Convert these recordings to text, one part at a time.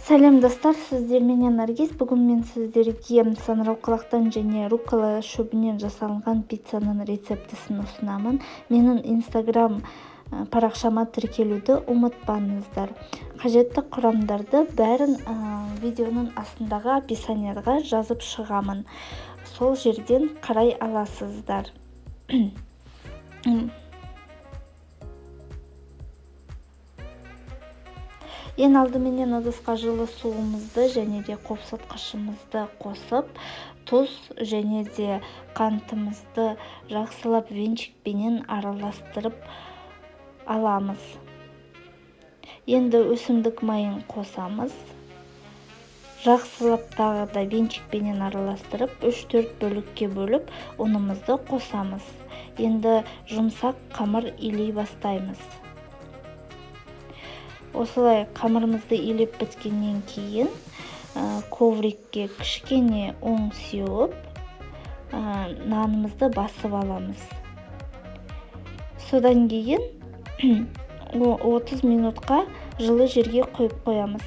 Сәлем достар, сіздер менен Наргиз. Бүгін мен сіздерге саңырауқұлақтан және руккола шөбінен жасалынған пиццаның рецептісін ұсынамын. Менің Instagram парақшама тіркелуді ұмытпаңыздар. Қажетті құрамдарды бәрін видеоның астындағы описанияға жазып шығамын. Сол жерден қарай аласыздар. Ең алдыменен ыдысқа жылы суымызды және де қопсытқышымызды қосып, тұз және де қантымызды жақсылап венчикпенен араластырып аламыз. Енді өсімдік майын қосамыз. Жақсылап тағы да венчикпенен араластырып, 3-4 бөлікке бөліп, ұнымызды қосамыз. Енді жұмсақ қамыр илей бастаймыз. Осылай қамырымызды илеп біткеннен кейін коврикке кішкене ұн сеуіп, нанымызды басып аламыз. Содан кейін 30 минутқа жылы жерге қойып қоямыз.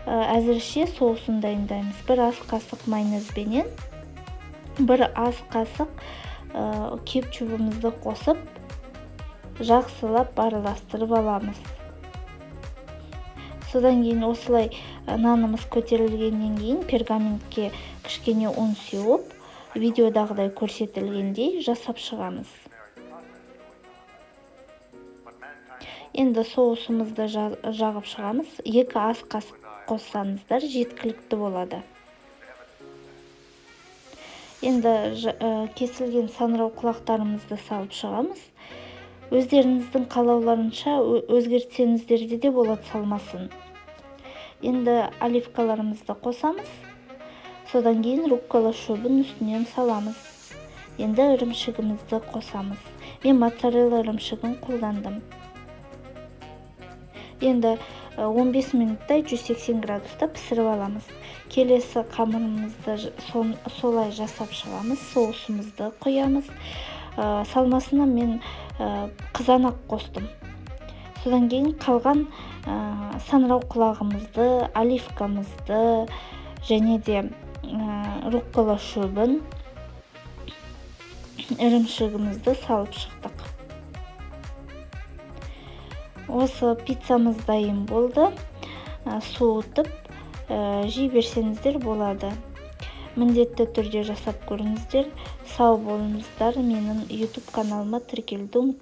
Әзірше соусын дайындаймыз. 1 ас қасық майонезбенен 1 ас қасық кетчупымызды қосып, жақсылап араластырып аламыз. Содан кейін осылай нанымыз көтерілгеннен кейін пергаментке кішкене ұн сеуіп, видеодағыдай көрсетілгендей жасап шығамыз. Енді соусымызды жағып шығамыз. 2 ас қасық қоссаңыздар жеткілікті болады. Енді кесілген саңырауқұлақтарымызды салып шығамыз. Өздеріңіздің қалауларынша өзгертсеңіздер де болады, салмасын. Енді оливкаларымызды қосамыз. Содан кейін руккола шөбін үстінен саламыз. Енді ірімшігімізді қосамыз. Мен моцарелла ірімшігін қолдандым. Енді 15 минуттай 180 градуста пісіріп аламыз. Келесі қамырымызды солай жасап шығамыз. Соусымызды қоямыз. Салмасына мен қызанақ қостым. Содан кейін қалған саңырауқұлағымызды, оливкамызды және де руккола шөбін, ірімшігімізді салып шықтық. Осы пиццамыз дайын болды. Суытып жей берсеңіздер болады. Міндетті түрде жасап көріңіздер. Сау болыңыздар. Менің YouTube каналыма тіркелуді ұмытпаңыздар.